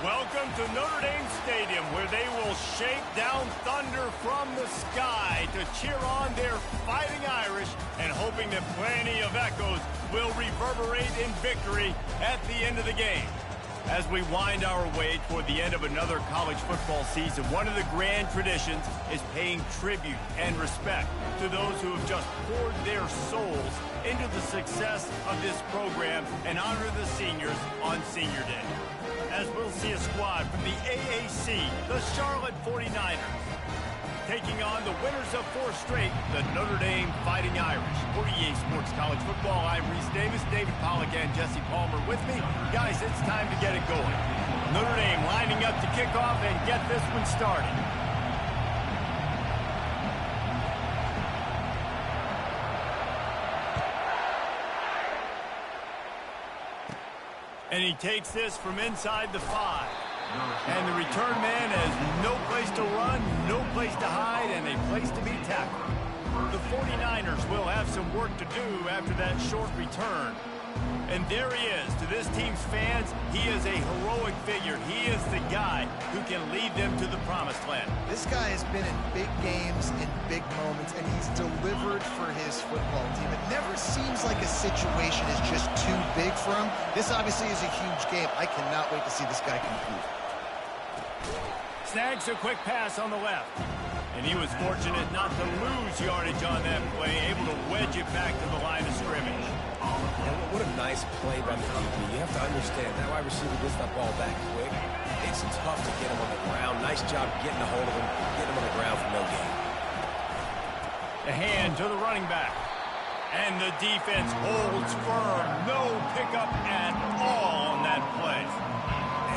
Welcome to Notre Dame Stadium, where they will shake down thunder from the sky to cheer on their Fighting Irish, and hoping that plenty of echoes will reverberate in victory at the end of the game. As we wind our way toward the end of another college football season, one of the grand traditions is paying tribute and respect to those who have just poured their souls into the success of this program and honor the seniors on Senior Day. As we'll see a squad from the AAC, the Charlotte 49ers, taking on the winners of 4 straight, the Notre Dame Fighting Irish. For EA Sports College Football, I'm Reese Davis, David Pollack, and Jesse Palmer with me. Guys, it's time to get it going. Notre Dame lining up to kick off and get this one started. And he takes this from inside the 5. And the return man has no place to run, no place to hide, and a place to be tackled. The 49ers will have some work to do after that short return. And there he is. To this team's fans, he is a heroic figure. He is the guy who can lead them to the promised land. This guy has been in big games, in big moments, and he's delivered for his football team. It never seems like a situation is just too big for him. This obviously is a huge game. I cannot wait to see this guy compete. Snags a quick pass on the left. And he was fortunate not to lose yardage on that play, able to wedge it back to the line of scrimmage. And what a nice play by the DB. You have to understand, that wide receiver gets that ball back quick. It's tough to get him on the ground. Nice job getting a hold of him, getting him on the ground for no gain. The hand to the running back. And the defense holds firm. No pickup at all on that play.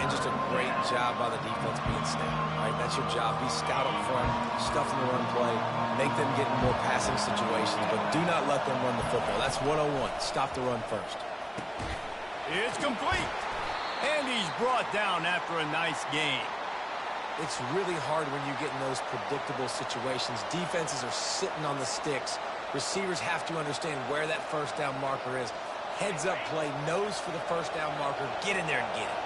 And just a great job by the defense being stout. All right, that's your job. Be stout up front, stuff in the run play, make them get in more passing situations, but do not let them run the football. That's 101. Stop the run first. It's complete. And he's brought down after a nice gain. It's really hard when you get in those predictable situations. Defenses are sitting on the sticks. Receivers have to understand where that first down marker is. Heads up play, nose for the first down marker. Get in there and get it.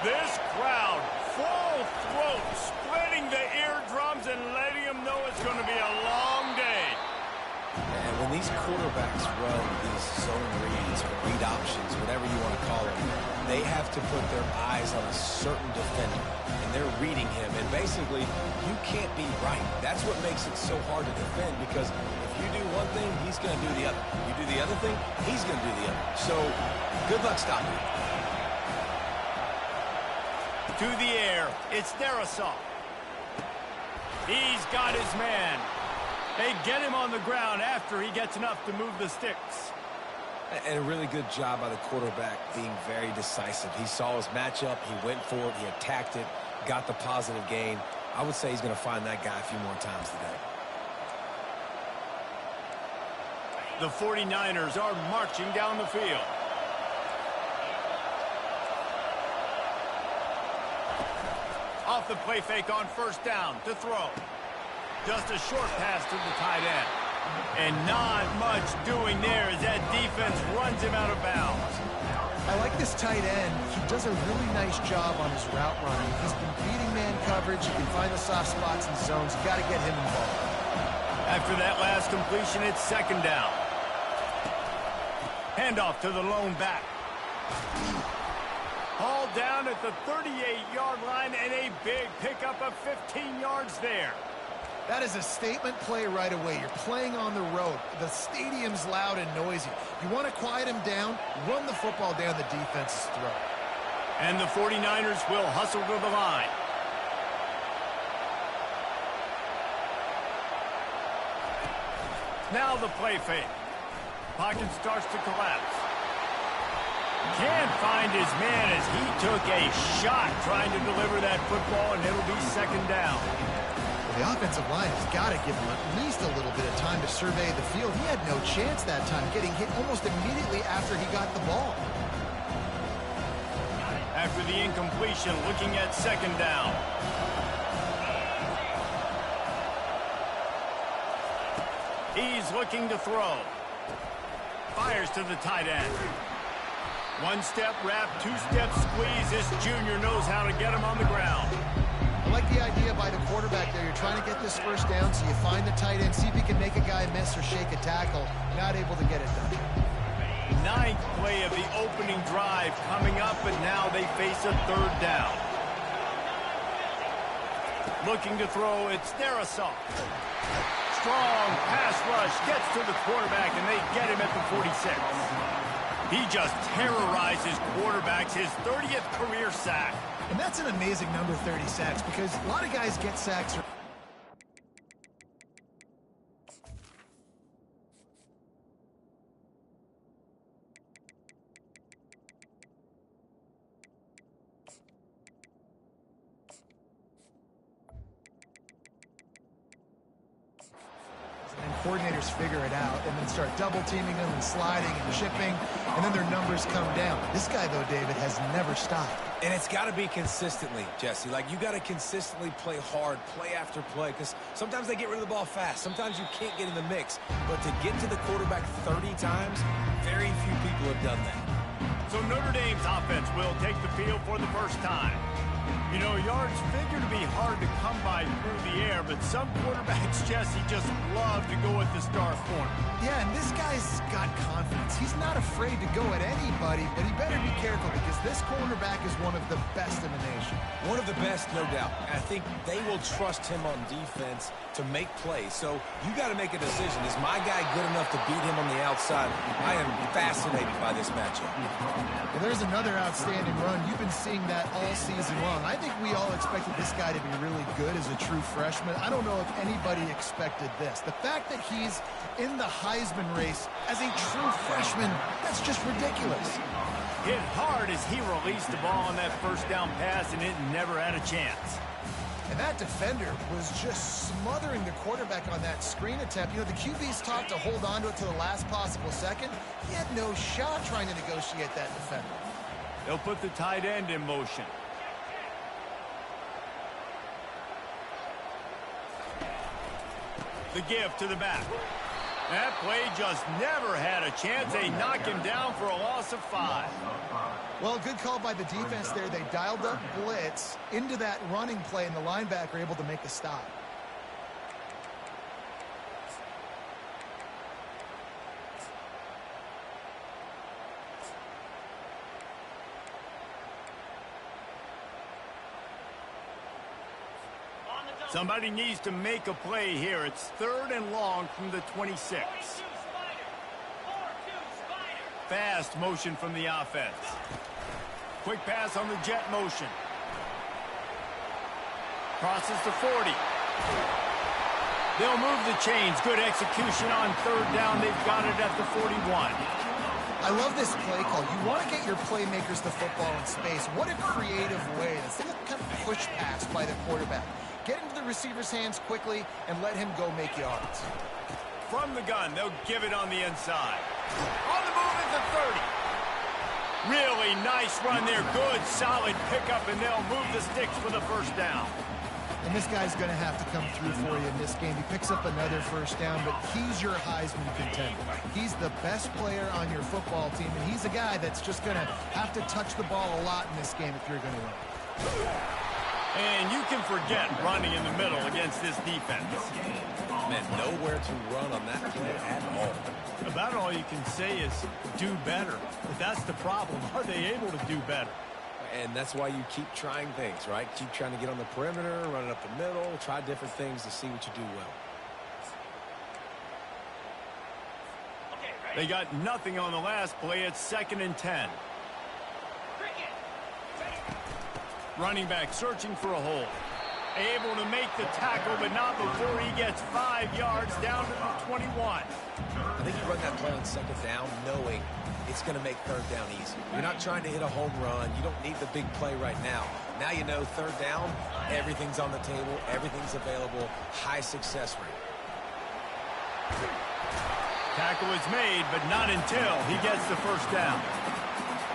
This crowd, full throat, splitting the eardrums and letting them know it's going to be a long day. And when these quarterbacks run these zone reads or read options, whatever you want to call them, they have to put their eyes on a certain defender, and they're reading him. And basically, you can't be right. That's what makes it so hard to defend, because if you do one thing, he's going to do the other. You do the other thing, he's going to do the other. So, good luck stopping him. To the air, it's Darrisaw. He's got his man. They get him on the ground after he gets enough to move the sticks. And a really good job by the quarterback being very decisive. He saw his matchup, he went for it, he attacked it, got the positive gain. I would say he's going to find that guy a few more times today. The 49ers are marching down the field. Off the play fake on first down to throw. Just a short pass to the tight end. And not much doing there as that defense runs him out of bounds. I like this tight end. He does a really nice job on his route running. He's been beating man coverage. He can find the soft spots and zones. You got to get him involved. After that last completion, it's second down. Handoff to the lone back. Hauled down at the 38-yard line, and a big pickup of 15 yards there. That is a statement play right away. You're playing on the road. The stadium's loud and noisy. You want to quiet him down, run the football down the defense's throat. And the 49ers will hustle to the line. Now the play fake. Pocket starts to collapse. Can't find his man as he took a shot trying to deliver that football, and it'll be second down. The offensive line has got to give him at least a little bit of time to survey the field. He had no chance that time, getting hit almost immediately after he got the ball. After the incompletion, looking at second down. He's looking to throw. Fires to the tight end. One-step wrap, two-step squeeze. This junior knows how to get him on the ground. I like the idea by the quarterback there. You're trying to get this first down, so you find the tight end, see if he can make a guy miss or shake a tackle. Not able to get it done. Ninth play of the opening drive coming up, but now they face a third down. Looking to throw, it's Darrisaw. Strong pass rush, gets to the quarterback, and they get him at the 46. He just terrorizes quarterbacks, his 30th career sack. And that's an amazing number, 30 sacks, because a lot of guys get sacks. And coordinators figure it out and then start double teaming them and sliding and chipping, and then their numbers come down. This guy, though, David, has never stopped. And it's got to be consistently, Jesse. Like, you got to consistently play hard, play after play, because sometimes they get rid of the ball fast. Sometimes you can't get in the mix. But to get to the quarterback 30 times, very few people have done that. So Notre Dame's offense will take the field for the first time. You know, yards figure to be hard to come by through the air, but some quarterbacks, Jesse, just love to go at the star corner. Yeah, and this guy's got confidence. He's not afraid to go at anybody, but he better be careful because this cornerback is one of the best in the nation. One of the best, no doubt. I think they will trust him on defense to make plays. So you got to make a decision. Is my guy good enough to beat him on the outside? I am fascinated by this matchup. Well, there's another outstanding run. You've been seeing that all season long. I think we all expected this guy to be really good as a true freshman. I don't know if anybody expected this. The fact that he's in the Heisman race as a true freshman, that's just ridiculous. Hit hard as he released the ball on that first down pass, and it never had a chance. And that defender was just smothering the quarterback on that screen attempt. You know, the QB's taught to hold on to it to the last possible second. He had no shot trying to negotiate that defender. They'll put the tight end in motion. The give to the back. That play just never had a chance. They knock him down for a loss of 5. Well, good call by the defense there. They dialed up blitz into that running play, and the linebacker able to make a stop. Somebody needs to make a play here. It's 3rd and long from the 26. Fast motion from the offense. Quick pass on the jet motion. Crosses the 40. They'll move the chains. Good execution on 3rd down. They've got it at the 41. I love this play call. You want to get your playmakers the football in space. What a creative way. This little kind of push pass by the quarterback. Get into the receiver's hands quickly and let him go make yards. From the gun, they'll give it on the inside. On the move at the 30. Really nice run there. Good, solid pickup, and they'll move the sticks for the first down. And this guy's going to have to come through for you in this game. He picks up another first down, but he's your Heisman contender. He's the best player on your football team, and he's a guy that's just going to have to touch the ball a lot in this game if you're going to win. And you can forget running in the middle against this defense. Man, nowhere to run on that play at all. About all you can say is do better. But that's the problem. Are they able to do better? And that's why you keep trying things, right? Keep trying to get on the perimeter, run it up the middle, try different things to see what you do well. They got nothing on the last play. It's 2nd and 10. Running back searching for a hole. Able to make the tackle, but not before he gets 5 yards down to the 21. I think you run that play on 2nd down knowing it's going to make 3rd down easy. You're not trying to hit a home run. You don't need the big play right now. Now you know 3rd down, everything's on the table, everything's available, high success rate. Tackle is made, but not until he gets the first down.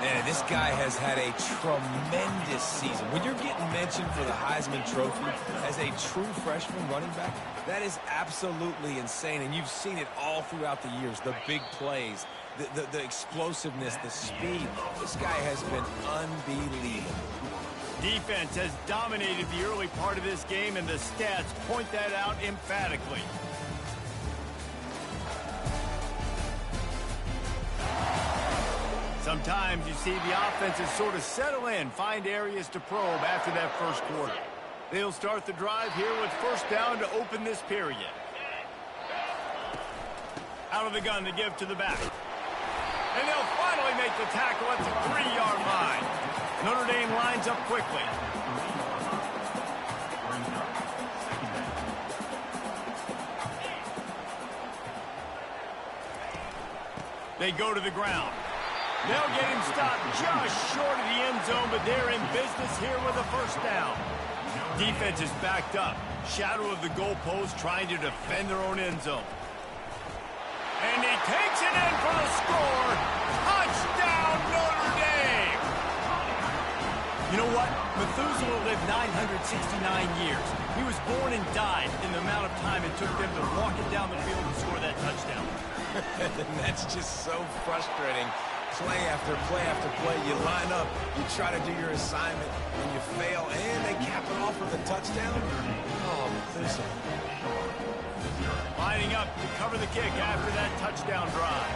Man, this guy has had a tremendous season. When you're getting mentioned for the Heisman Trophy as a true freshman running back, that is absolutely insane, and you've seen it all throughout the years, the big plays. The explosiveness, the speed. This guy has been unbelievable. Defense has dominated the early part of this game, and the stats point that out emphatically. Sometimes you see the offenses sort of settle in, find areas to probe after that first quarter. They'll start the drive here with first down to open this period. Out of the gun to give to the back. And they'll finally make the tackle at the 3-yard line. Notre Dame lines up quickly. They go to the ground. They'll get him stopped just short of the end zone, but they're in business here with a first down. Defense is backed up. Shadow of the goalpost trying to defend their own end zone. And he takes it in for the score. Touchdown, Notre Dame! You know what? Methuselah lived 969 years. He was born and died in the amount of time it took them to walk it down the field and score that touchdown. That's just so frustrating. Play after play after play, you line up, you try to do your assignment, and you fail, and they cap it off with a touchdown. Oh, Methuselah. Lining up to cover the kick after that touchdown drive.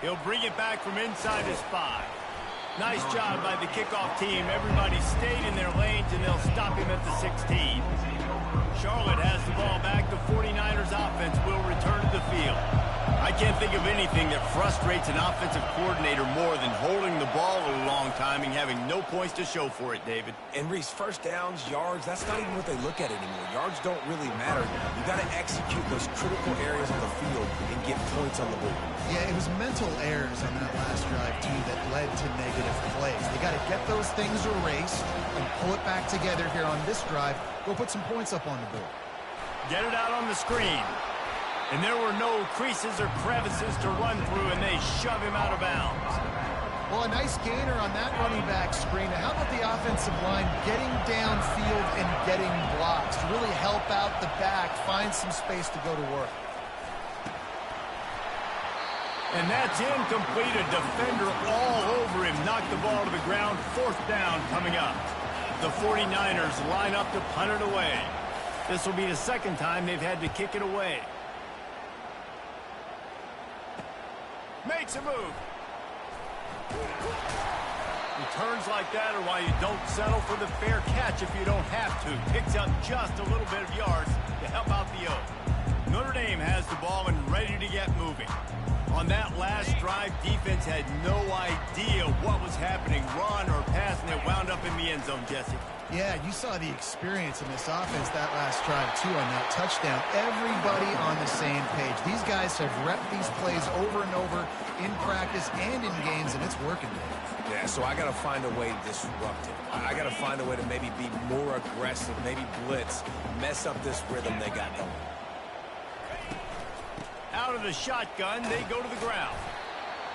He'll bring it back from inside his 5. Nice job by the kickoff team. Everybody stayed in their lanes, and they'll stop him at the 16. Charlotte has the ball back. The 49ers offense will return to the field. I can't think of anything that frustrates an offensive coordinator more than holding the ball a long time and having no points to show for it, David. And Reese, first downs, yards, that's not even what they look at anymore. Yards don't really matter. You got to execute those critical areas of the field and get points on the board. Yeah, it was mental errors on that last drive, too, that led to negative plays. They got to get those things erased and pull it back together here on this drive. Go put some points up on the board. Get it out on the screen. And there were no creases or crevices to run through, and they shove him out of bounds. Well, a nice gainer on that running back screen. Now, how about the offensive line getting downfield and getting blocks to really help out the back, find some space to go to work? And that's incomplete. A defender all over him. Knocked the ball to the ground. Fourth down coming up. The 49ers line up to punt it away. This will be the second time they've had to kick it away. Makes a move. Returns like that are why you don't settle for the fair catch if you don't have to. Picks up just a little bit of yards to help out the Oak. Notre Dame has the ball and ready to get moving. On that last drive, defense had no idea what was happening, run or pass, and it wound up in the end zone, Jesse. Yeah, you saw the experience in this offense that last drive, too, on that touchdown. Everybody on the same page. These guys have repped these plays over and over in practice and in games, and it's working. Yeah, so I got to find a way to disrupt it. I got to find a way to maybe be more aggressive, maybe blitz, mess up this rhythm they got going. Out of the shotgun, they go to the ground.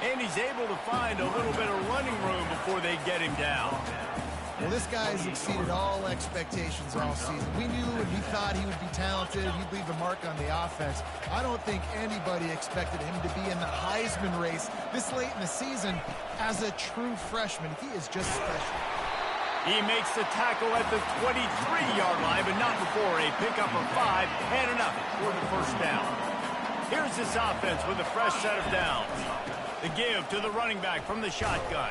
And he's able to find a little bit of running room before they get him down. Well, this guy's exceeded all expectations all season. We knew and we thought he would be talented. He'd leave a mark on the offense. I don't think anybody expected him to be in the Heisman race this late in the season as a true freshman. He is just special. He makes the tackle at the 23-yard line, but not before a pickup of 5 and enough for the first down. Here's this offense with a fresh set of downs. The give to the running back from the shotgun.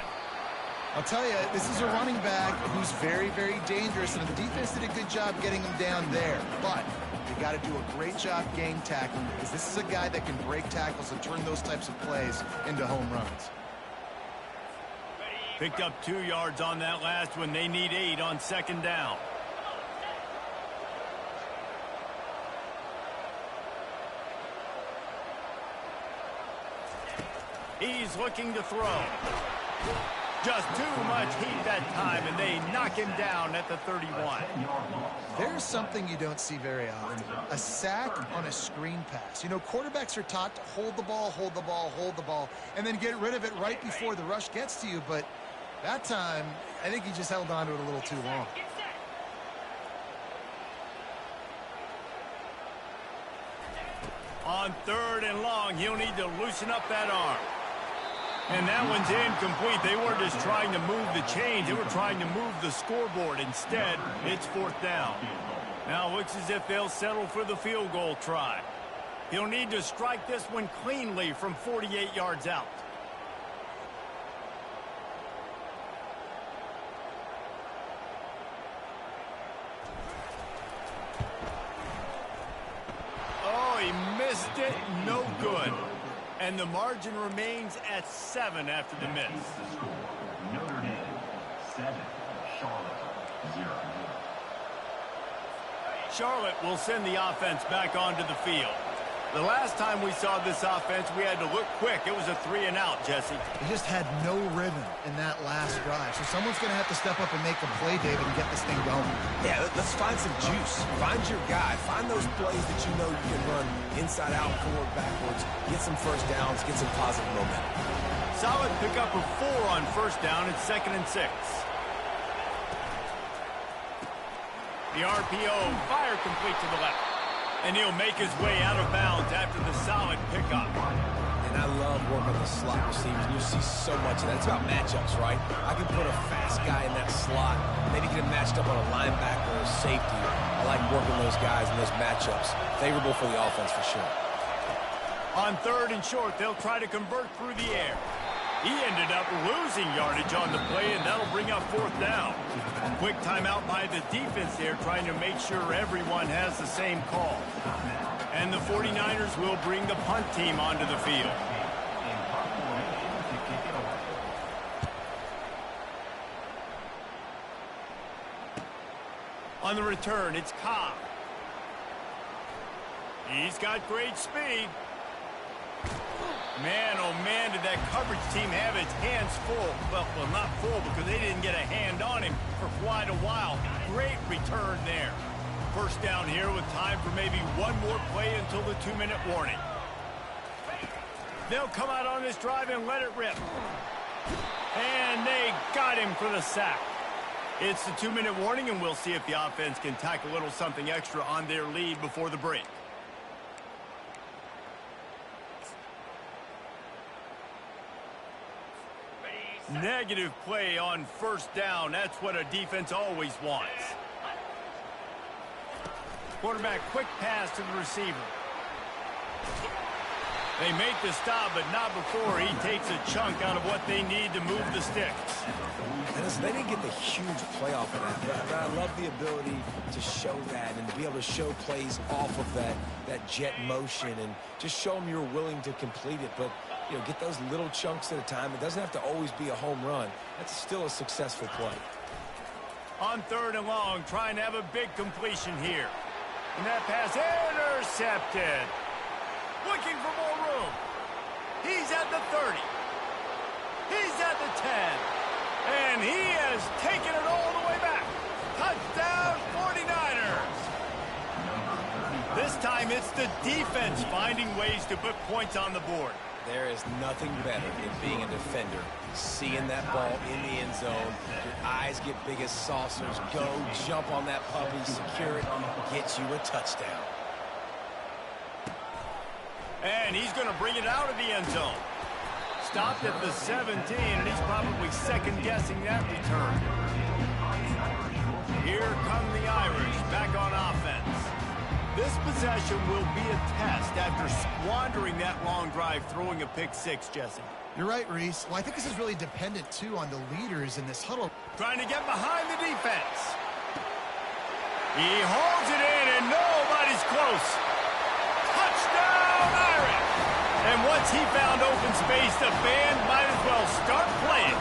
I'll tell you, this is a running back who's very, very dangerous, and the defense did a good job getting him down there. But you got to do a great job game tackling, because this is a guy that can break tackles and turn those types of plays into home runs. Picked up 2 yards on that last one. They need 8 on second down. He's looking to throw. Just too much heat that time, and they knock him down at the 31. There's something you don't see very often. A sack on a screen pass. You know, quarterbacks are taught to hold the ball, hold the ball, hold the ball, and then get rid of it right before the rush gets to you. But that time, I think he just held on to it a little too long. On 3rd and long, he'll need to loosen up that arm. And that one's incomplete. They weren't just trying to move the chains. They were trying to move the scoreboard. Instead, it's 4th down. Now it looks as if they'll settle for the field goal try. He'll need to strike this one cleanly from 48 yards out. Oh, he missed it. No good. And the margin remains at 7 after the miss. Notre Dame 7, Charlotte 0. Charlotte will send the offense back onto the field. The last time we saw this offense, we had to look quick. It was a 3-and-out, Jesse. They just had no rhythm in that last drive. So someone's going to have to step up and make a play, David, and get this thing going. Yeah, let's find some juice. Find your guy. Find those plays that you know you can run inside out, forward, backwards. Get some first downs. Get some positive momentum. Solid pickup of 4 on 1st down. It's 2nd and 6. The RPO, fire complete to the left. And he'll make his way out of bounds after the solid pickup. And I love working the slot receivers. You see so much of that. It's about matchups, right? I can put a fast guy in that slot, maybe get him matched up on a linebacker or a safety. I like working those guys in those matchups. Favorable for the offense for sure. On 3rd and short, they'll try to convert through the air. He ended up losing yardage on the play, and that'll bring up 4th down. Quick timeout by the defense there, trying to make sure everyone has the same call. And the 49ers will bring the punt team onto the field. On the return, it's Cobb. He's got great speed. Man, oh man, did that coverage team have its hands full. Well, not full because they didn't get a hand on him for quite a while. Great return there. 1st down here with time for maybe one more play until the 2-minute warning. They'll come out on this drive and let it rip. And they got him for the sack. It's the 2-minute warning, and we'll see if the offense can tack a little something extra on their lead before the break. Negative play on 1st down. That's what a defense always wants. Quarterback quick pass to the receiver. They make the stop, but not before he takes a chunk out of what they need to move the sticks. They didn't get the huge play off of that, but I love the ability to show that and to be able to show plays off of that jet motion and just show them you're willing to complete it. But you know, get those little chunks at a time. It doesn't have to always be a home run. That's still a successful play. On 3rd and long, trying to have a big completion here. And that pass intercepted. Looking for more room. He's at the 30. He's at the 10. And he has taken it all the way back. Touchdown 49ers. This time it's the defense finding ways to put points on the board. There is nothing better than being a defender. Seeing that ball in the end zone, your eyes get big as saucers. Go, jump on that puppy, secure it, get you a touchdown. And he's going to bring it out of the end zone. Stopped at the 17, and he's probably second-guessing that return. Here come the Irish back on offense. This possession will be a test after squandering that long drive, throwing a pick-6, Jesse. You're right, Reese. Well, I think this is really dependent, too, on the leaders in this huddle. Trying to get behind the defense. He holds it in, and nobody's close. Touchdown, Irish! And once he found open space, the band might as well start playing.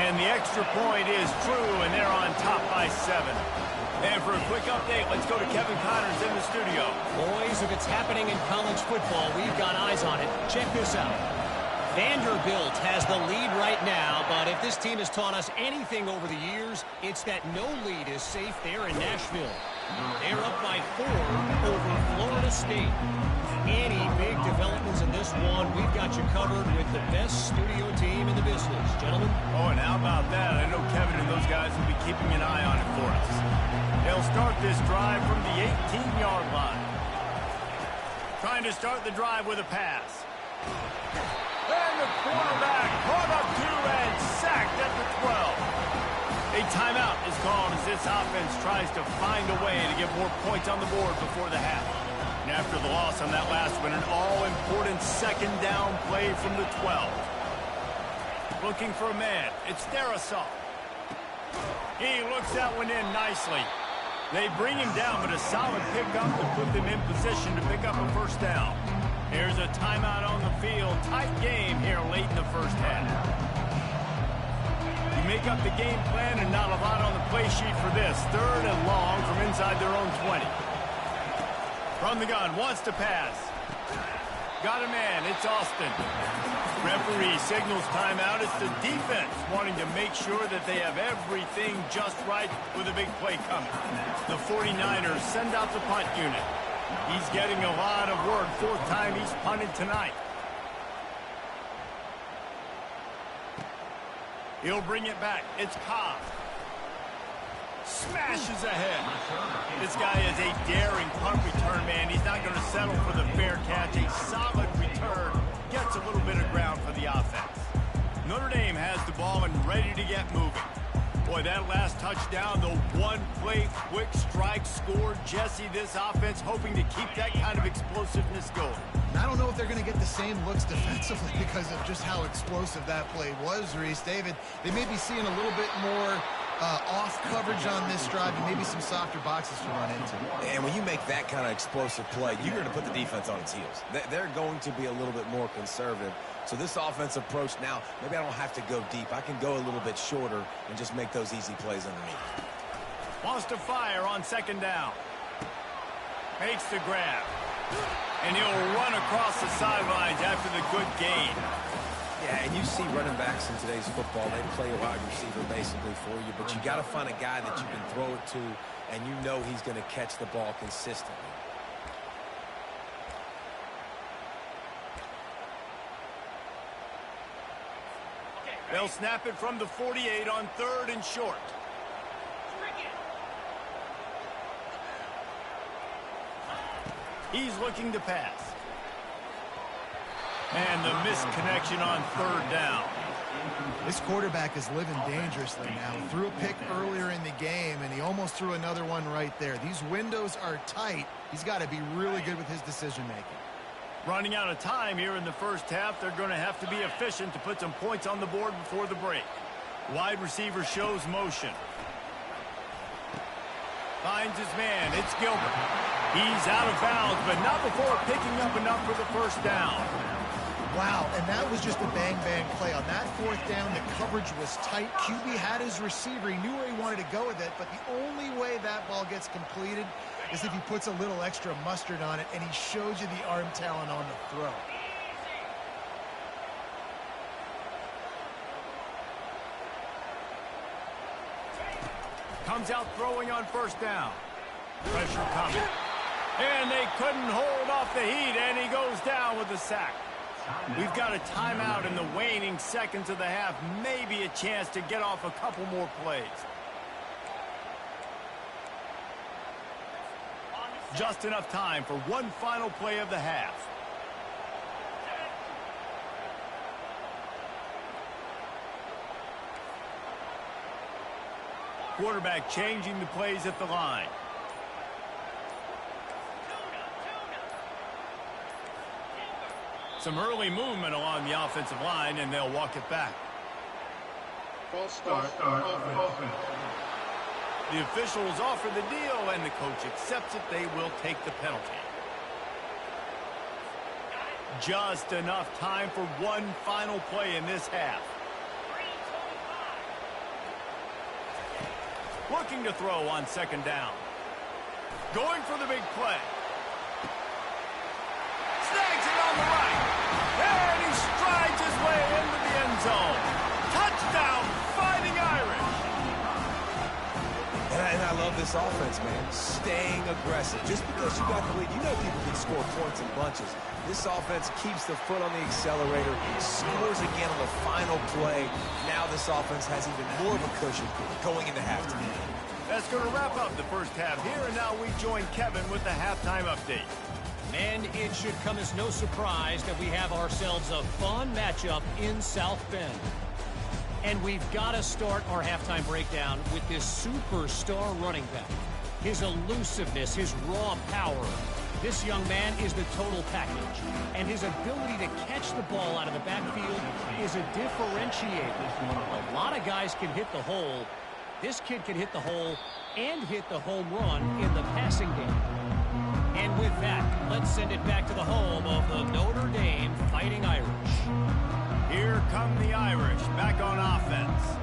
And the extra point is true, and they're on top by 7. And for a quick update, let's go to Kevin Connors in the studio. Boys, if it's happening in college football, we've got eyes on it. Check this out. Vanderbilt has the lead right now, but if this team has taught us anything over the years, it's that no lead is safe there in Nashville. They're up by 4 over Florida State. Any big developments in this one, we've got you covered with the best studio team in the business. Gentlemen? Oh, and how about that? I know Kevin and those guys will be keeping an eye on it for us. They'll start this drive from the 18-yard line. Trying to start the drive with a pass. And the quarterback caught up to and sacked at the 12. A timeout is called as this offense tries to find a way to get more points on the board before the half. And after the loss on that last one, an all-important second down play from the 12. Looking for a man. It's Darrisaw. He looks that one in nicely. They bring him down, but a solid pickup to put them in position to pick up a first down. Here's a timeout on the field. Tight game here late in the first half. You make up the game plan and not a lot on the play sheet for this. 3rd and long from inside their own 20. From the gun, wants to pass. Got a man, it's Austin. Referee signals timeout. It's the defense wanting to make sure that they have everything just right with a big play coming. The 49ers send out the punt unit. He's getting a lot of work. 4th time he's punted tonight. He'll bring it back. It's Cobb. Smashes ahead. This guy is a daring punt return man. He's not going to settle for the fair catch. A solid return. Gets a little bit of ground for the offense. Notre Dame has the ball and ready to get moving. Boy, that last touchdown, the one-play quick strike score. Jesse, this offense hoping to keep that kind of explosiveness going. And I don't know if they're going to get the same looks defensively because of just how explosive that play was, Reese. David, they may be seeing a little bit more off coverage on this drive and maybe some softer boxes to run into. And when you make that kind of explosive play, you're going to put the defense on its heels. They're going to be a little bit more conservative. So this offensive approach now, maybe I don't have to go deep. I can go a little bit shorter and just make those easy plays underneath. Wants to fire on 2nd down. Makes the grab. And he'll run across the sidelines after the good gain. Yeah, and you see running backs in today's football, they play a wide receiver basically for you, but you got to find a guy that you can throw it to, and you know he's going to catch the ball consistently. They'll snap it from the 48 on 3rd and short. He's looking to pass. And the missed connection on 3rd down. This quarterback is living dangerously now. He threw a pick earlier in the game, and he almost threw another one right there. These windows are tight. He's got to be really good with his decision-making. Running out of time here in the first half. They're going to have to be efficient to put some points on the board before the break. Wide receiver shows motion. Finds his man. It's Gilbert. He's out of bounds, but not before picking up enough for the first down. Wow, and that was just a bang-bang play. On that 4th down, the coverage was tight. QB had his receiver. He knew where he wanted to go with it, but the only way that ball gets completed is if he puts a little extra mustard on it, and he shows you the arm talent on the throw. Comes out throwing on 1st down. Pressure coming. And they couldn't hold off the heat, and he goes down with the sack. We've got a timeout in the waning seconds of the half. Maybe a chance to get off a couple more plays. Just enough time for one final play of the half. Quarterback changing the plays at the line. Some early movement along the offensive line, and they'll walk it back. False start offense. The officials offer the deal, and the coach accepts it. They will take the penalty. Just enough time for one final play in this half. Looking to throw on 2nd down. Going for the big play. Snags it on the right. And he strides his way into the end zone. Touchdown, Fighting Irish. And I love this offense, man, staying aggressive. Just because you got the lead, you know people can score points in bunches. This offense keeps the foot on the accelerator, scores again on the final play. Now this offense has even more of a cushion going into halftime. That's going to wrap up the first half here, and now we join Kevin with the halftime update. And it should come as no surprise that we have ourselves a fun matchup in South Bend. And we've got to start our halftime breakdown with this superstar running back. His elusiveness, his raw power. This young man is the total package. And his ability to catch the ball out of the backfield is a differentiator. A lot of guys can hit the hole. This kid can hit the hole and hit the home run in the passing game. And with that, let's send it back to the home of the Notre Dame Fighting Irish. Here come the Irish, back on offense.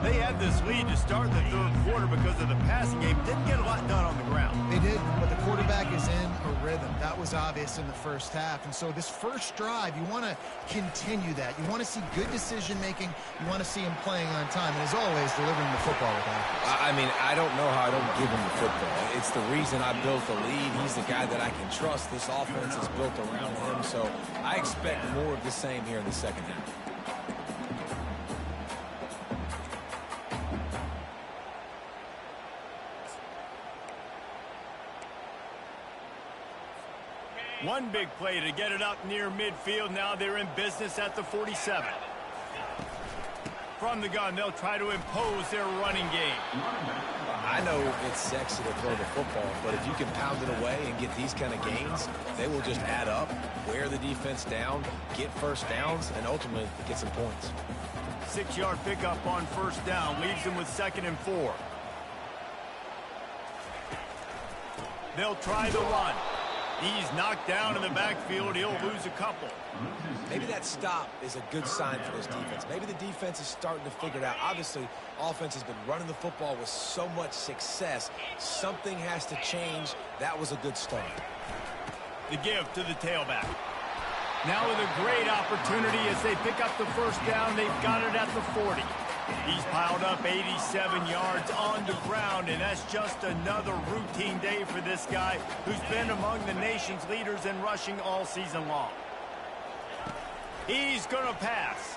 They had this lead to start the third quarter because of the passing game. Didn't get a lot done on the ground. They did, but the quarterback is in a rhythm. That was obvious in the first half. And so this first drive, you want to continue that. You want to see good decision-making. You want to see him playing on time. And as always, delivering the football with accuracy. I mean, I don't know how I don't give him the football. It's the reason I built the lead. He's the guy that I can trust. This offense is built around him. So I expect more of the same here in the second half. One big play to get it up near midfield. Now they're in business at the 47. From the gun, they'll try to impose their running game. I know it's sexy to throw the football, but if you can pound it away and get these kind of gains, they will just add up, wear the defense down, get first downs, and ultimately get some points. 6-yard pickup on first down leaves them with 2nd and 4. They'll try the run. He's knocked down in the backfield. He'll lose a couple. Maybe that stop is a good sign for this defense. Maybe the defense is starting to figure it out. Obviously, offense has been running the football with so much success. Something has to change. That was a good start. The give to the tailback. Now with a great opportunity as they pick up the first down. They've got it at the 40. He's piled up 87 yards on the ground, and that's just another routine day for this guy who's been among the nation's leaders in rushing all season long. He's going to pass.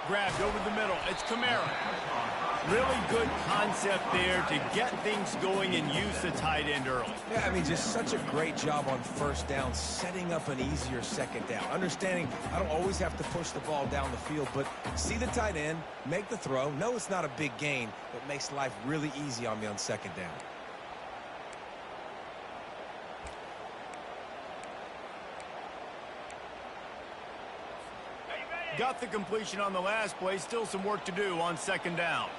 Grabbed over the middle. It's Kamara. Really good concept there to get things going and use the tight end early. Yeah, I mean, just such a great job on first down, setting up an easier second down. Understanding I don't always have to push the ball down the field, but see the tight end, make the throw. No, it's not a big gain, but makes life really easy on me on second down. Got the completion on the last play. Still some work to do on second down.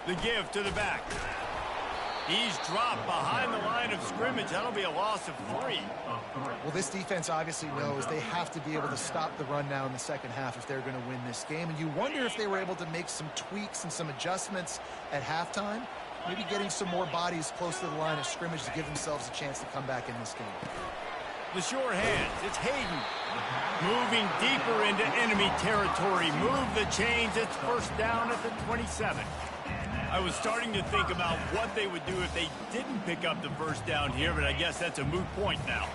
The give to the back. He's dropped behind the line of scrimmage. That'll be a loss of 3. Well, this defense obviously knows they have to be able to stop the run now in the second half if they're going to win this game. And you wonder if they were able to make some tweaks and some adjustments at halftime. Maybe getting some more bodies close to the line of scrimmage to give themselves a chance to come back in this game. The short hands. It's Hayden. Moving deeper into enemy territory. Move the chains. It's first down at the 27. I was starting to think about what they would do if they didn't pick up the first down here, but I guess that's a moot point now.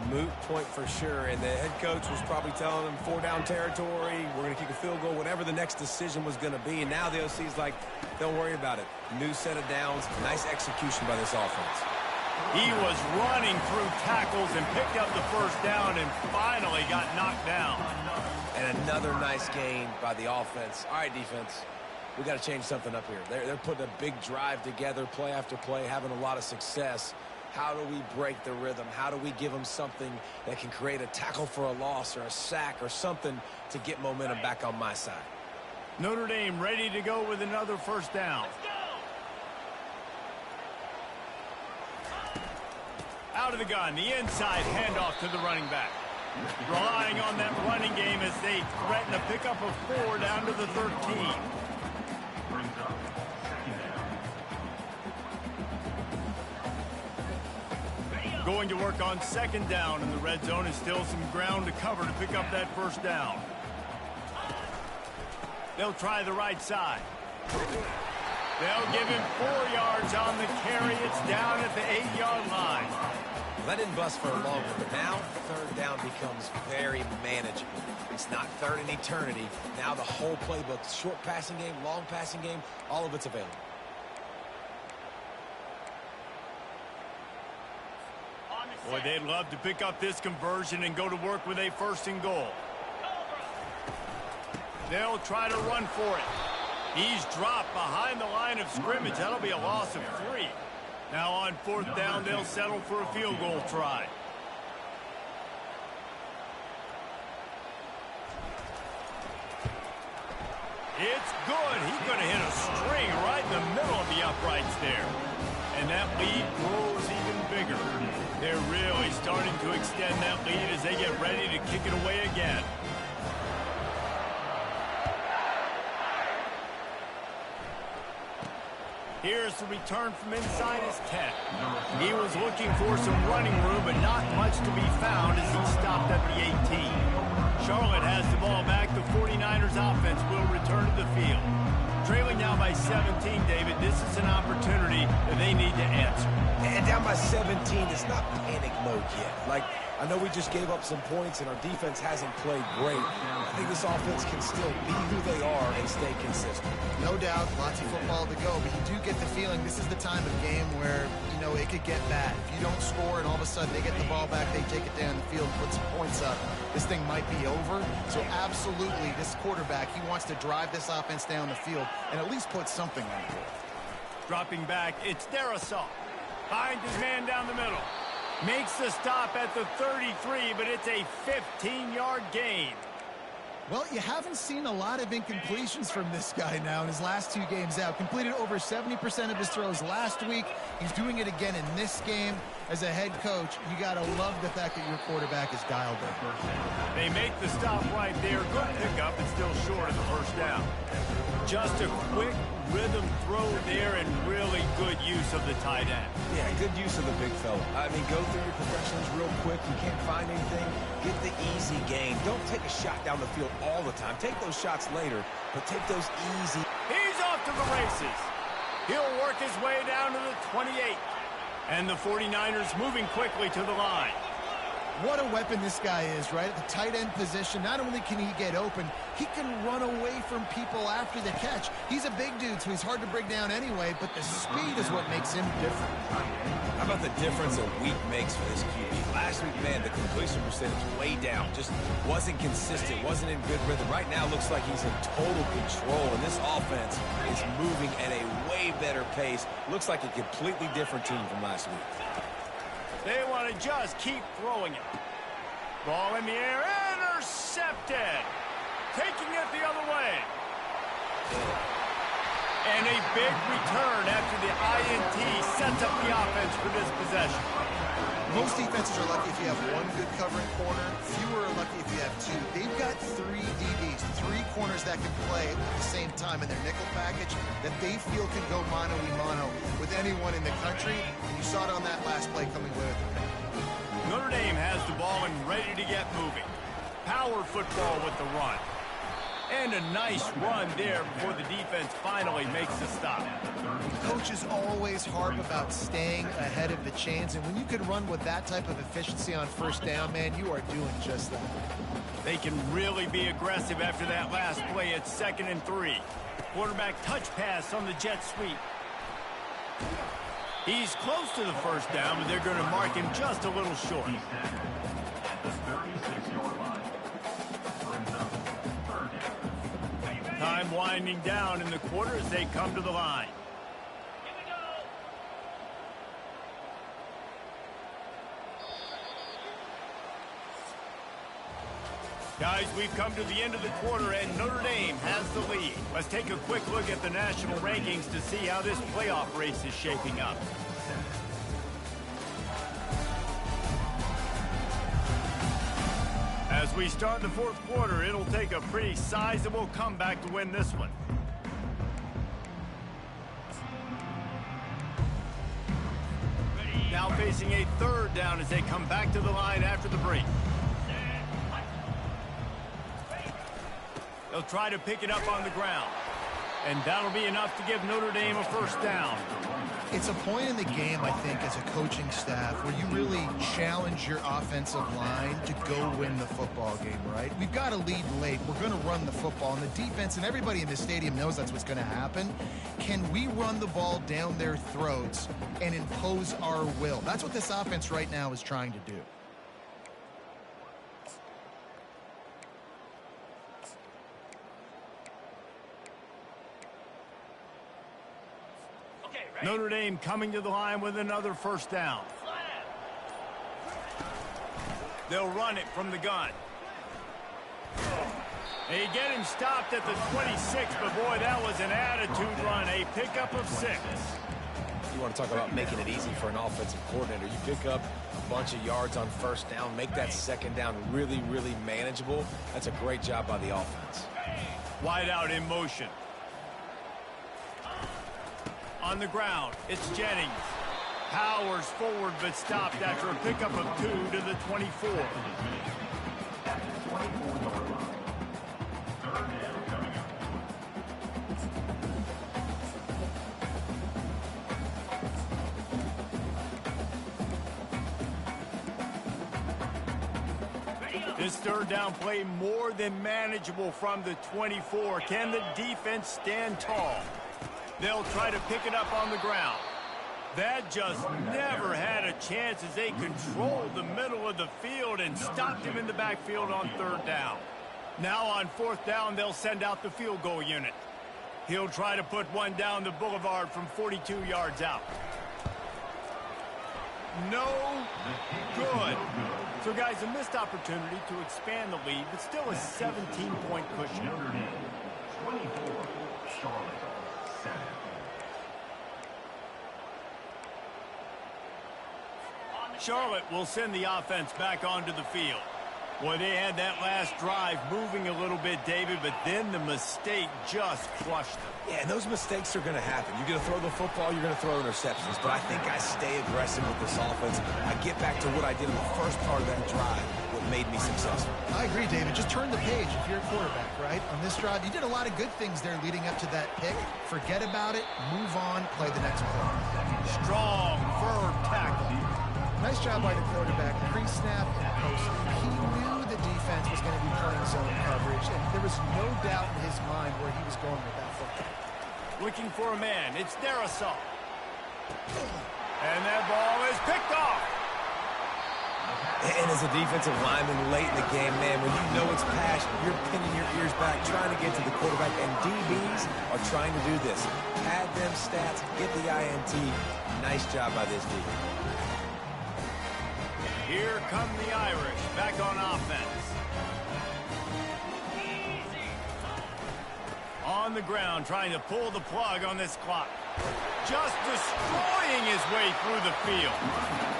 Moot point for sure, and the head coach was probably telling them 4-down territory, we're going to kick a field goal, whatever the next decision was going to be, and now the OC's like, don't worry about it. New set of downs, nice execution by this offense. He was running through tackles and picked up the first down and finally got knocked down. And another nice gain by the offense. All right, defense, we got to change something up here. They're putting a big drive together, play after play, having a lot of success. How do we break the rhythm? How do we give them something that can create a tackle for a loss or a sack or something to get momentum back on my side? Notre Dame ready to go with another first down. Out of the gun, the inside handoff to the running back. Relying on that running game as they threaten a pickup of 4 down to the 13. Going to work on second down in the red zone, and still some ground to cover to pick up that first down. They'll try the right side. They'll give him 4 yards on the carry. It's down at the 8-yard line. That didn't bust for longer, but now third down becomes very manageable. It's not third in eternity. Now the whole playbook, short passing game, long passing game, all of it's available. Boy, they'd love to pick up this conversion and go to work with a 1st and goal. They'll try to run for it. He's dropped behind the line of scrimmage. That'll be a loss of 3. Now on 4th down, they'll settle for a field goal try. It's good. He's going to hit a string right in the middle of the uprights there. And that lead grows even bigger. They're really starting to extend that lead as they get ready to kick it away again. Here's the return from inside his 10. He was looking for some running room, but not much to be found as he stopped at the 18. Charlotte has the ball back. The 49ers offense will return to the field. Trailing now by 17, David, this is an opportunity that they need to answer. And down by 17, it's not panic mode yet. Like, I know we just gave up some points and our defense hasn't played great. I think this offense can still be who they are and stay consistent. No doubt, lots of football to go, but you do get the feeling this is the time of game where, you know, it could get bad. If you don't score and all of a sudden they get the ball back, they take it down the field, put some points up, this thing might be over. So absolutely, this quarterback, he wants to drive this offense down the field and at least put something on the board. Dropping back, it's Darrisaw. Finds his man down the middle. Makes the stop at the 33, but it's a 15-yard gain. Well, you haven't seen a lot of incompletions from this guy now in his last 2 games out. Completed over 70% of his throws last week. He's doing it again in this game. As a head coach, you got to love the fact that your quarterback is dialed in. They make the stop right there. Good pickup, but still short of the 1st down. Just a quick rhythm throw there and really good use of the tight end. Yeah, good use of the big fella. I mean, go through your progressions real quick. You can't find anything. Get the easy gain. Don't take a shot down the field all the time. Take those shots later, but take those easy. He's off to the races. He'll work his way down to the 28. And the 49ers moving quickly to the line. What a weapon this guy is, right? At the tight end position, not only can he get open, he can run away from people after the catch. He's a big dude, so he's hard to bring down anyway, but the speed is what makes him different. How about the difference a week makes for this QB? Last week, man, the completion percentage way down. Just wasn't consistent, wasn't in good rhythm. Right now, looks like he's in total control, and this offense is moving at a way better pace. Looks like a completely different team from last week. They want to just keep throwing it. Ball in the air, intercepted. Taking it the other way. And a big return after the INT sets up the offense for this possession. Most defenses are lucky if you have 1 good covering corner. Fewer are lucky if you have 2. They've got 3 DBs, 3 corners that can play at the same time in their nickel package that they feel can go mano-a-mano with anyone in the country. And you saw it on that last play coming with it. Notre Dame has the ball and ready to get moving. Power football with the run. And a nice run there before the defense finally makes the stop. Coaches always harp about staying ahead of the chains, and when you can run with that type of efficiency on 1st down, man, you are doing just that. They can really be aggressive after that last play. It's 2nd and 3. Quarterback touch pass on the jet sweep. He's close to the 1st down, but they're going to mark him just a little short. Time winding down in the quarter as they come to the line. Guys, we've come to the end of the quarter, and Notre Dame has the lead. Let's take a quick look at the national rankings to see how this playoff race is shaping up. As we start the 4th quarter, it'll take a pretty sizable comeback to win this one. Now facing a 3rd down as they come back to the line after the break. They'll try to pick it up on the ground. And that'll be enough to give Notre Dame a first down. It's a point in the game, I think, as a coaching staff where you really challenge your offensive line to go win the football game, right? We've got to lead late. We're going to run the football. And the defense and everybody in the stadium knows that's what's going to happen. Can we run the ball down their throats and impose our will? That's what this offense right now is trying to do. Notre Dame coming to the line with another first down. They'll run it from the gun. They get him stopped at the 26, but boy, that was an attitude run. A pickup of 6. You want to talk about making it easy for an offensive coordinator. You pick up a bunch of yards on first down, make that second down really, really manageable. That's a great job by the offense. Wide out in motion. On the ground, it's Jennings. Powers forward, but stopped after a pickup of 2 to the 24. This third down play more than manageable from the 24. Can the defense stand tall? They'll try to pick it up on the ground. That just never had a chance as they controlled the middle of the field and stopped him in the backfield on third down. Now on fourth down, they'll send out the field goal unit. He'll try to put one down the boulevard from 42 yards out. No good. So, guys, a missed opportunity to expand the lead, but still a 17-point cushion. Notre Dame, 24, Charlotte. Charlotte will send the offense back onto the field. Boy, they had that last drive moving a little bit, David, but then the mistake just crushed them. Yeah, and those mistakes are going to happen. You're going to throw the football, you're going to throw interceptions. But I think I stay aggressive with this offense. I get back to what I did in the first part of that drive, what made me successful. I agree, David. Just turn the page if you're a quarterback, right? On this drive, you did a lot of good things there leading up to that pick. Forget about it, move on, play the next play. Strong, firm tackle. Nice job by the quarterback, pre-snap and post. He knew the defense was going to be playing zone coverage, and there was no doubt in his mind where he was going with that football. Looking for a man. It's Darrisaw. And that ball is picked off. And as a defensive lineman late in the game, man, when you know it's pass, you're pinning your ears back, trying to get to the quarterback, and DBs are trying to do this. Pad them stats, get the INT. Nice job by this defense. Here come the Irish back on offense. On the ground, trying to pull the plug on this clock. Just destroying his way through the field.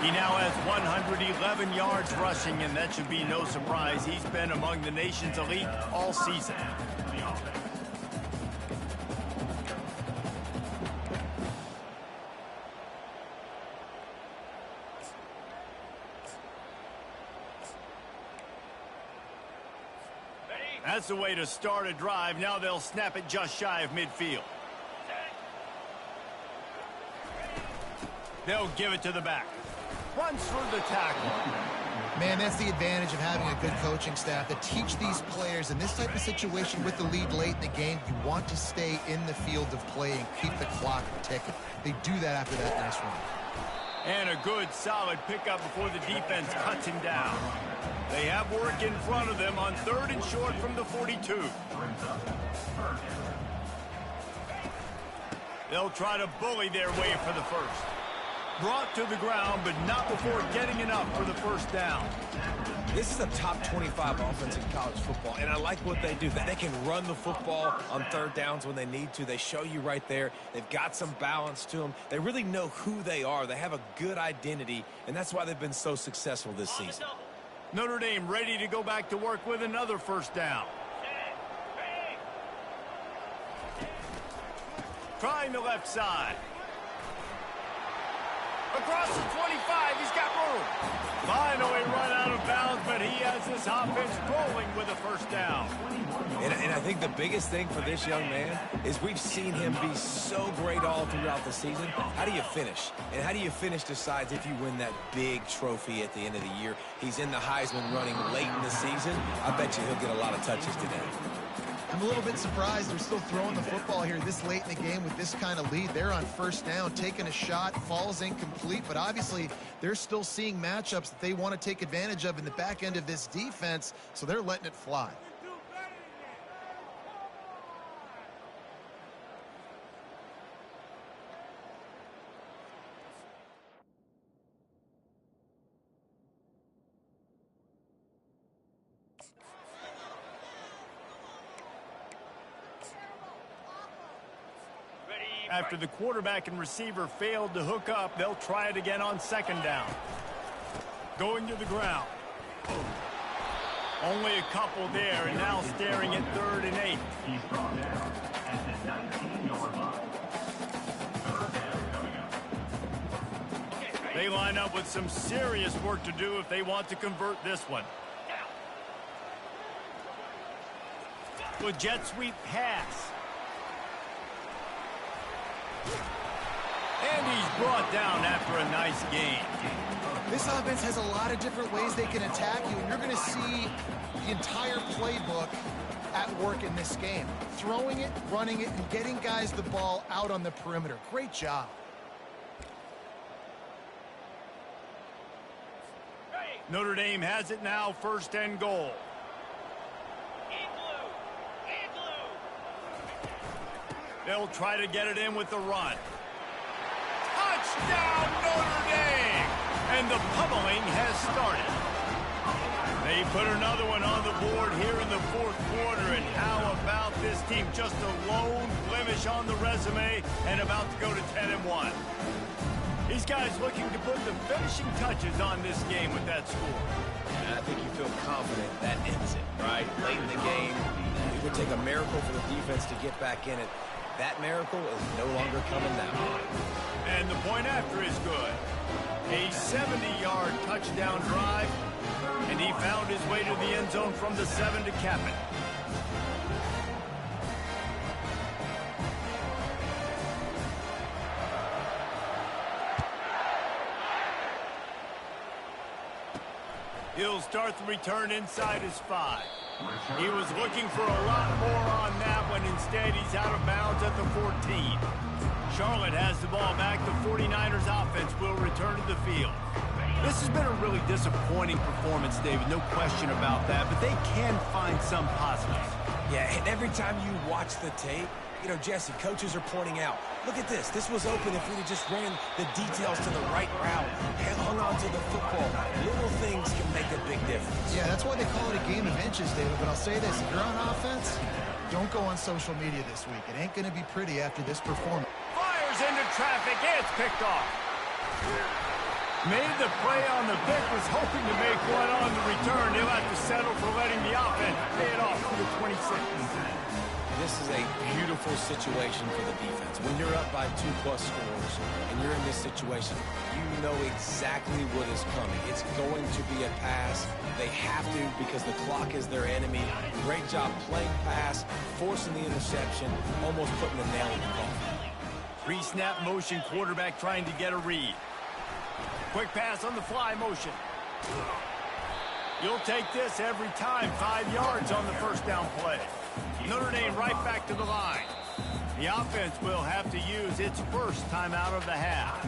He now has 111 yards rushing, and that should be no surprise. He's been among the nation's elite all season. That's the way to start a drive. Now they'll snap it just shy of midfield. They'll give it to the back. Runs through the tackle. Man, that's the advantage of having a good coaching staff that teach these players in this type of situation with the lead late in the game. You want to stay in the field of play and keep the clock ticking. They do that after that nice run. And a good, solid pickup before the defense cuts him down. They have work in front of them on third and short from the 42. They'll try to bully their way for the first. Brought to the ground, but not before getting enough for the first down. This is a top 25 offense in college football, and I like what they do. They can run the football on third downs when they need to. They show you right there. They've got some balance to them. They really know who they are. They have a good identity, and that's why they've been so successful this season. Notre Dame ready to go back to work with another first down. Trying the left side. Across the 25, he's got room. Finally run out of bounds, but he has this offense rolling with a first down. And I think the biggest thing for this young man is we've seen him be so great all throughout the season. How do you finish? And how do you finish decides if you win that big trophy at the end of the year. He's in the Heisman running late in the season. I bet you he'll get a lot of touches today. I'm a little bit surprised they're still throwing the football here this late in the game with this kind of lead. They're on first down, taking a shot, falls incomplete, but obviously they're still seeing matchups that they want to take advantage of in the back end of this defense, so they're letting it fly. After the quarterback and receiver failed to hook up, they'll try it again on second down. Going to the ground. Only a couple there, and now staring at 3rd and 8. He's brought down at the 19-yard line. 3rd down coming up. They line up with some serious work to do if they want to convert this one. With jet sweep pass. And he's brought down after a nice gain. This offense has a lot of different ways they can attack you, and you're going to see the entire playbook at work in this game. Throwing it, running it, and getting guys the ball out on the perimeter. Great job. Notre Dame has it now, 1st and goal. They'll try to get it in with the run. Touchdown, Notre Dame! And the pummeling has started. They put another one on the board here in the 4th quarter, and how about this team? Just a lone blemish on the resume and about to go to 10-1. These guys looking to put the finishing touches on this game with that score. And I think you feel confident that ends it, right? Late in the game, it would take a miracle for the defense to get back in it. That miracle is no longer coming now. And the point after is good. A 70-yard touchdown drive, and he found his way to the end zone from the 7 to cap it. He'll start the return inside his 5. He was looking for a lot more on that one. Instead, he's out of bounds at the 14. Charlotte has the ball back. The 49ers offense will return to the field. This has been a really disappointing performance, David. No question about that. But they can find some positives. Yeah, and every time you watch the tape, you know, Jesse, coaches are pointing out, look at this. This was open if we'd have just ran the details to the right route, hung on to the football. Little things can make a big difference. Yeah, that's why they call it a game of inches, David. But I'll say this, if you're on offense, don't go on social media this week. It ain't going to be pretty after this performance. Fires into traffic. It's picked off. Made the play on the pick, was hoping to make one on the return. He'll have to settle for letting the offense pay it off to the 26. This is a beautiful situation for the defense. When you're up by 2+ scores and you're in this situation, you know exactly what is coming. It's going to be a pass. They have to because the clock is their enemy. Great job playing pass, forcing the interception, almost putting the nail in the coffin. Pre-snap motion, quarterback trying to get a read. Quick pass on the fly motion. You'll take this every time. 5 yards on the first down play. Notre Dame right back to the line. The offense will have to use its first timeout of the half.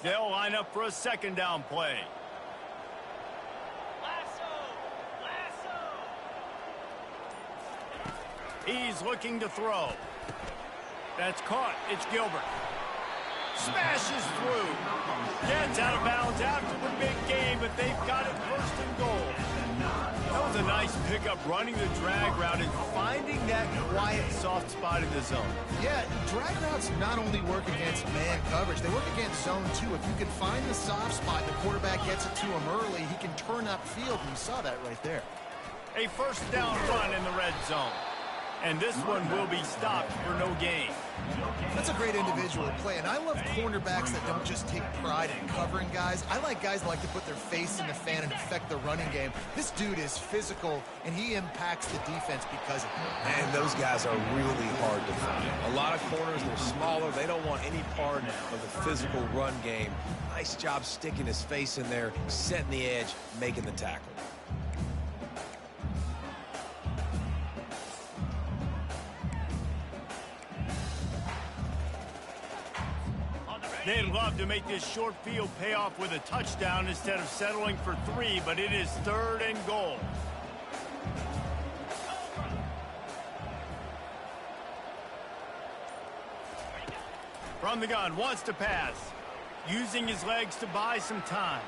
They'll line up for a second down play. He's looking to throw. That's caught. It's Gilbert. Smashes through. Gets out of bounds after the big game, but they've got it 1st and goal. That was a nice pickup running the drag route and finding that quiet, soft spot in the zone. Yeah, drag routes not only work against man coverage, they work against zone too. If you can find the soft spot and the quarterback gets it to him early, he can turn upfield, and you saw that right there. A first down run in the red zone. And this one will be stopped for no gain. That's a great individual play, and I love cornerbacks that don't just take pride in covering guys. I like guys that like to put their face in the fan and affect the running game. This dude is physical, and he impacts the defense because of it. And those guys are really hard to find. A lot of corners, they're smaller. They don't want any part of the physical run game. Nice job sticking his face in there, setting the edge, making the tackle. They'd love to make this short field pay off with a touchdown instead of settling for 3, but it is 3rd and goal. From the gun, wants to pass. Using his legs to buy some time.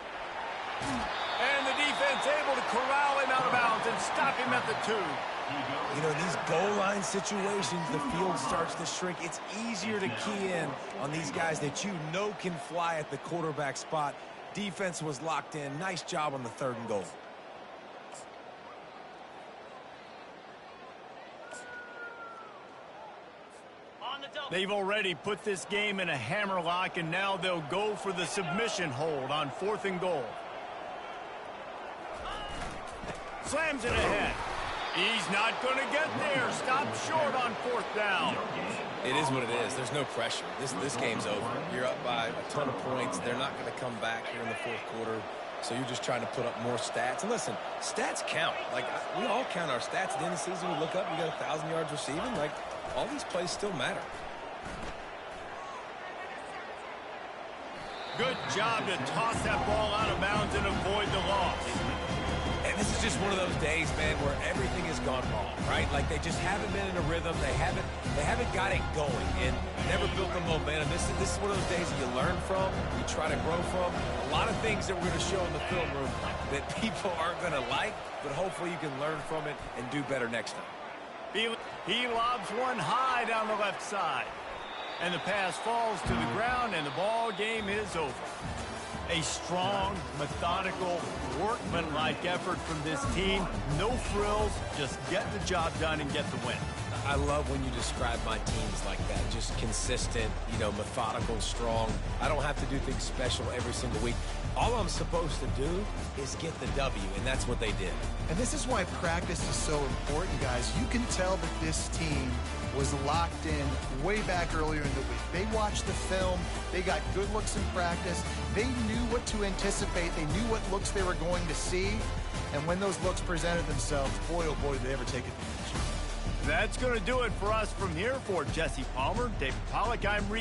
And the defense able to corral him out of bounds and stop him at the 2. You know, these goal line situations, the field starts to shrink. It's easier to key in on these guys that you know can fly at the quarterback spot. Defense was locked in. Nice job on the 3rd and goal. They've already put this game in a hammerlock, and now they'll go for the submission hold on 4th and goal. Slams it ahead. He's not going to get there. Stop short on 4th down. It is what it is. There's no pressure. This game's over. You're up by a ton of points. They're not going to come back here in the 4th quarter. So you're just trying to put up more stats. And listen, stats count. Like, we all count our stats. At the end of the season, we look up, you got 1,000 yards receiving. Like, all these plays still matter. Good job to toss that ball out of bounds and avoid the loss. And this is just one of those days, man, where everything has gone wrong, right? Like, they just haven't been in a rhythm. They haven't got it going and never built the momentum. This is one of those days that you learn from, you try to grow from. A lot of things that we're going to show in the film room that people aren't going to like, but hopefully you can learn from it and do better next time. He lobs one high down the left side. And the pass falls to the ground, and the ball game is over. A strong, methodical, workmanlike effort from this team. No frills, just get the job done and get the win. I love when you describe my teams like that. Just consistent, you know, methodical, strong. I don't have to do things special every single week. All I'm supposed to do is get the W, and that's what they did. And this is why practice is so important, guys. You can tell that this team was locked in way back earlier in the week. They watched the film. They got good looks in practice. They knew what to anticipate. They knew what looks they were going to see. And when those looks presented themselves, boy, oh boy, did they ever take advantage. That's going to do it for us from here. For Jesse Palmer, David Pollack, I'm